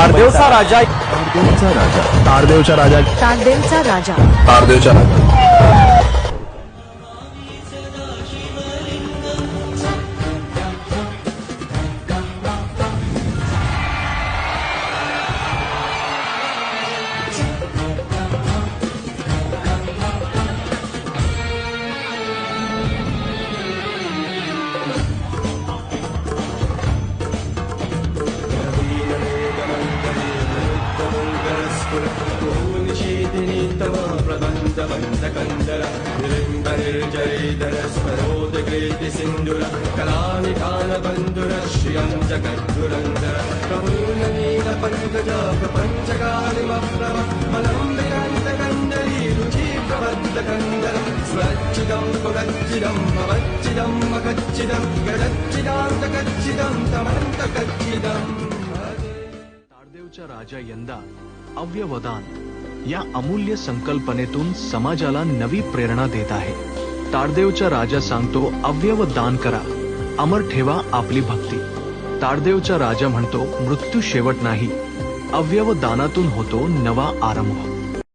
तारदेवचा राजा तारदेवचा राजा तारदेवचा राजा तारदेवचा राजा तारदेवचा राजा यंदा अव्यवदान या अमूल्य संकल्पनेतून समाजाला नवी प्रेरणा देत आहे। तारदेवचा राजा सांगतो, अवयव दान करा, अमर ठेवा आपली भक्ती। तारदेवचा राजा म्हणतो, मृत्यू शेवट नाही, अवयव दानातून होतो नवा आरंभ।